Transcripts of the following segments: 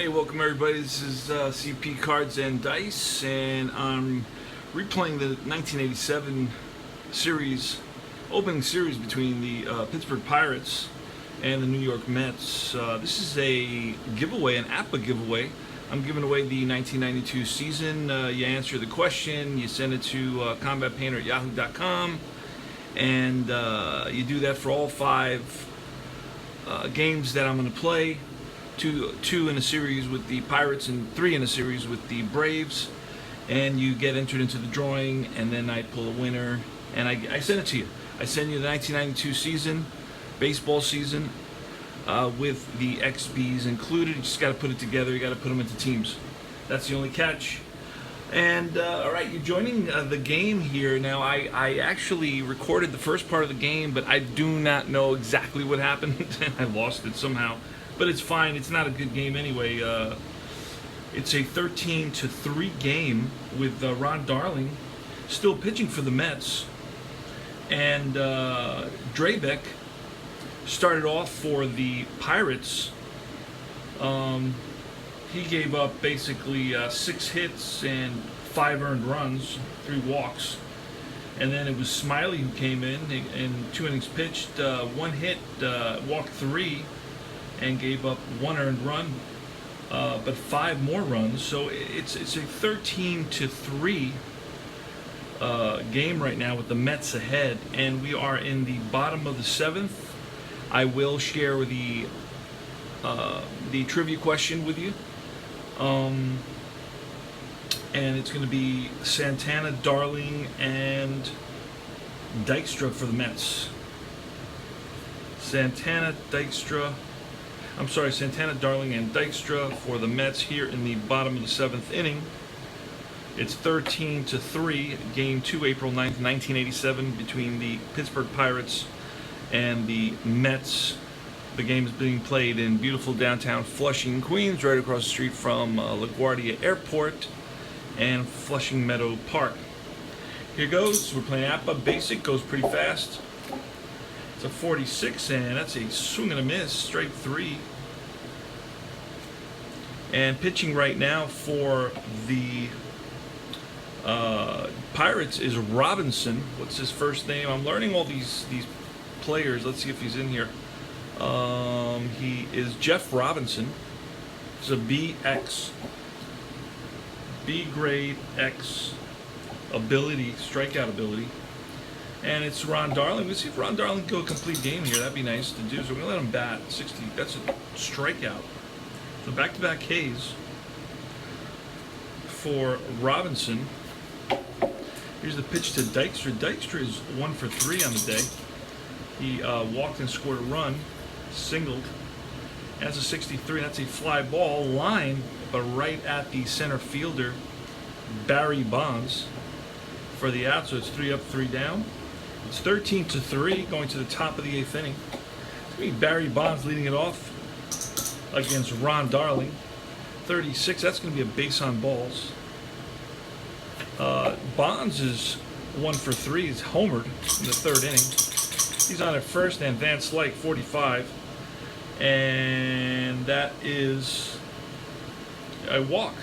welcome everybody. This is CP Cards and Dice, and I'm replaying the 1987 series, opening series between the Pittsburgh Pirates and the New York Mets. This is a giveaway, an APBA giveaway. I'm giving away the 1992 season. You answer the question, you send it to combatpainter@yahoo.com, and you do that for all 5 games that I'm going to play. Two in a series with the Pirates and 3 in a series with the Braves, and you get entered into the drawing, and then I pull a winner and I send it to you. I send you the 1992 season, baseball season, with the XBs included. You just got to put it together. You got to put them into teams. That's the only catch. And all right, you're joining the game here now. I actually recorded the first part of the game, but I do not know exactly what happened. I lost it somehow. But it's fine. It's not a good game anyway. It's a 13-3 game with Ron Darling still pitching for the Mets. And Drabek started off for the Pirates. He gave up basically 6 hits and 5 earned runs, 3 walks. And then it was Smiley who came in 2 innings pitched, 1 hit, walked 3, and gave up 1 earned run, but 5 more runs. So it's a 13-3 game right now with the Mets ahead, and we are in the bottom of the 7th. I will share the trivia question with you, and it's going to be Santana, Darling, and Dykstra for the Mets. Santana, Darling, and Dykstra for the Mets here in the bottom of the 7th inning. It's 13-3, Game 2, April 9th, 1987, between the Pittsburgh Pirates and the Mets. The game is being played in beautiful downtown Flushing, Queens, right across the street from LaGuardia Airport and Flushing Meadow Park. Here goes. We're playing APBA. Basic, goes pretty fast. It's a 46, and that's a swing and a miss, strike 3. And pitching right now for the Pirates is Robinson. What's his first name? I'm learning all these players. Let's see if he's in here. He is Jeff Robinson. It's a BX, B grade X ability, strikeout ability. And it's Ron Darling. Let's see if Ron Darling can go a complete game here. That'd be nice to do. So we're going to let him bat 60. That's a strikeout. So back-to-back Ks for Robinson. Here's the pitch to Dykstra. Dykstra is 1 for 3 on the day. He walked and scored a run, singled. That's a 63. That's a fly ball line, but right at the center fielder, Barry Bonds, for the out. So it's 3 up, 3 down. It's 13-3, going to the top of the 8th inning. It's going to be Barry Bonds leading it off against Ron Darling. 36, that's going to be a base on balls. Bonds is 1 for 3. He's homered in the 3rd inning. He's on at first, and Van Slyke, 45. And that is a walk.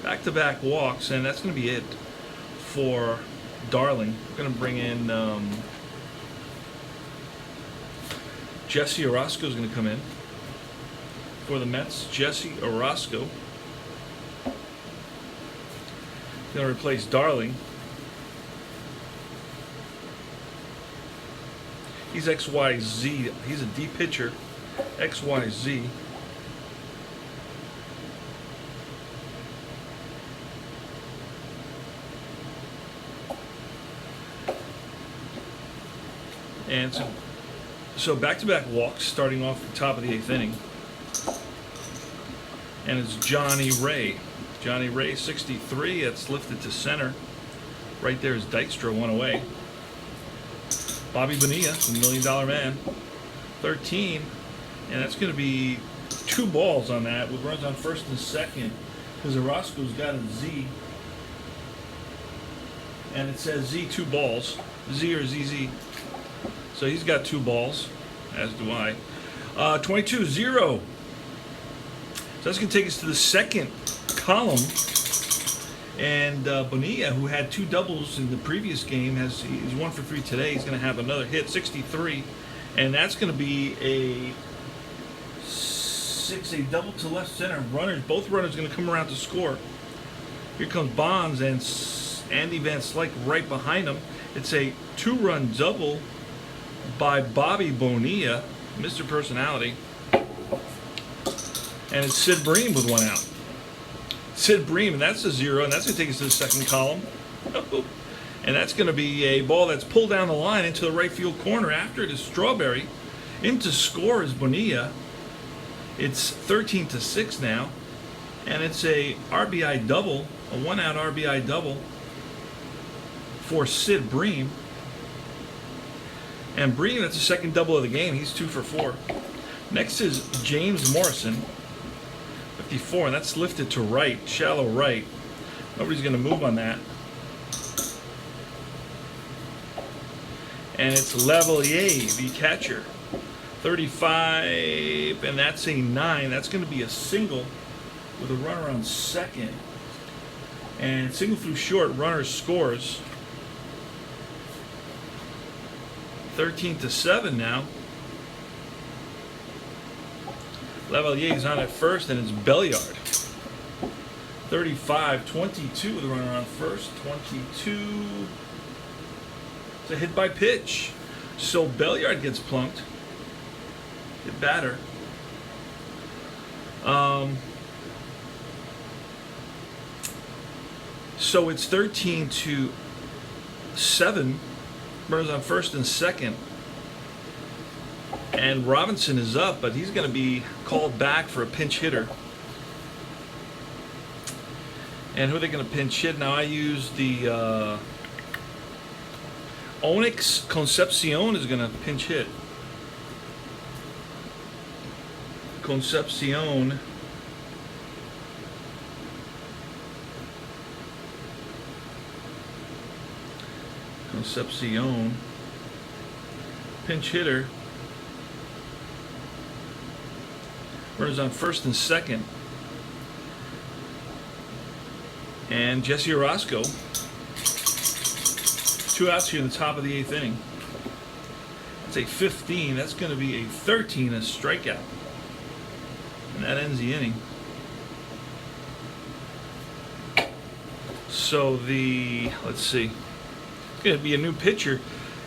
Back-to-back walks, and that's going to be it for Darling. We're going to bring in Jesse Orozco is going to come in for the Mets. Jesse Orozco going to replace Darling. He's XYZ. He's a D pitcher. XYZ. And so back-to-back walks starting off the top of the 8th inning. And it's Johnny Ray. Johnny Ray, 63. It's lifted to center. Right there is Dykstra, 1 away. Bobby Bonilla, the $1 Million Man, 13. And that's going to be 2 balls on that with runs on first and second, because Orozco's got a Z. And it says Z, 2 balls. Z or ZZ. So he's got 2 balls, as do I. 22-0. So that's going to take us to the second column. And Bonilla, who had 2 doubles in the previous game, he's 1 for 3 today. He's going to have another hit, 63. And that's going to be a double to left center. Both runners are going to come around to score. Here comes Bonds and Andy Van Slyke right behind him. It's a 2-run double by Bobby Bonilla, Mr. Personality. And it's Sid Bream with 1 out. Sid Bream, and that's a 0, and that's going to take us to the second column. And that's going to be a ball that's pulled down the line into the right field corner. After it is Strawberry. In to score is Bonilla. It's 13-6 now. And it's a RBI double, a 1-out RBI double for Sid Bream. And Bream, that's the second double of the game. He's 2 for 4. Next is James Morrison, 54, and that's lifted to right, shallow right. Nobody's going to move on that. And it's Lavalier, the catcher, 35, and that's a 9. That's going to be a single with a runner on second. And single flew short, runner scores. 13-7 now. Lavalier is on at first, and it's Belliard. 35-22 with a runner on first. 22. It's a hit by pitch. So Belliard gets plunked. Hit batter. So it's 13-7. Runners on first and second. And Robinson is up, but he's going to be called back for a pinch hitter. And who are they going to pinch hit? Now I use the Onyx Concepcion is going to pinch hit. Concepcion. Pinch hitter. Runners on first and second. And Jesse Orozco. 2 outs here in the top of the 8th inning. That's a 15. That's going to be a 13, a strikeout. And that ends the inning. So let's see. It's going to be a new pitcher.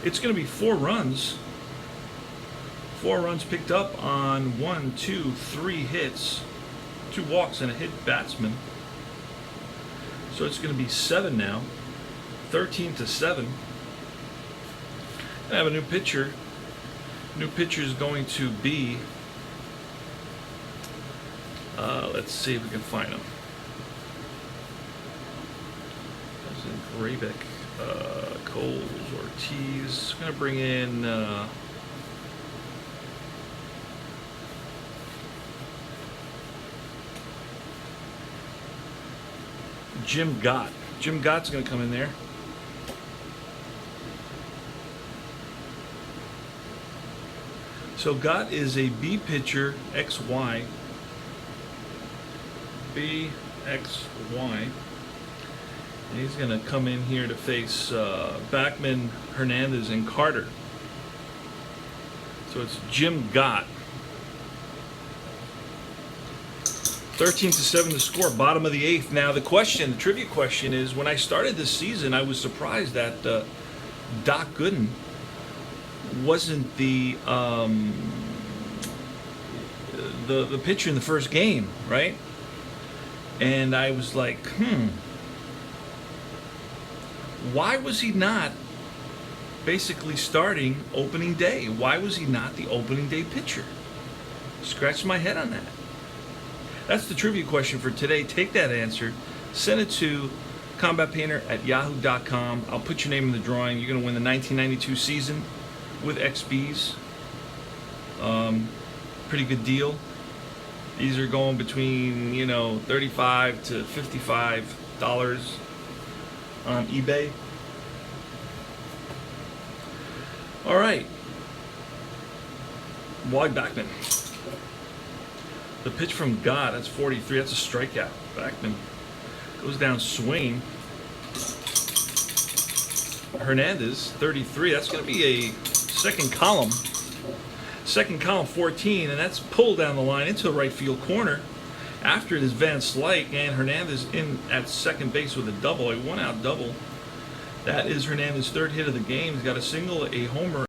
It's going to be 4 runs. 4 runs picked up on 3 hits, 2 walks, and a hit batsman. So it's going to be 7 now, 13-7. I have a new pitcher. New pitcher is going to be. Let's see if we can find him. Graybeck, Coles, Ortiz. I'm going to bring in. Jim Gott. Jim Gott's going to come in there. So Gott is a B pitcher, XY. B, XY. And he's going to come in here to face Backman, Hernandez, and Carter. So it's Jim Gott. 13-7 to score, bottom of the 8th. Now the trivia question is, when I started this season, I was surprised that Doc Gooden wasn't the pitcher in the first game, right? And I was like, why was he not basically starting opening day? Why was he not the opening day pitcher? Scratched my head on that. That's the trivia question for today. Take that answer, send it to combatpainter@yahoo.com. I'll put your name in the drawing. You're going to win the 1992 season with XBs. Pretty good deal. These are going between, $35 to $55 on eBay. All right. Wally Backman. The pitch from God, that's 43. That's a strikeout. Backman goes down swinging. Hernandez, 33. That's going to be a second column. Second column, 14, and that's pulled down the line into the right field corner. After it is Van Slyke, and Hernandez in at second base with a double, a one-out double. That is Hernandez's third hit of the game. He's got a single, a homer,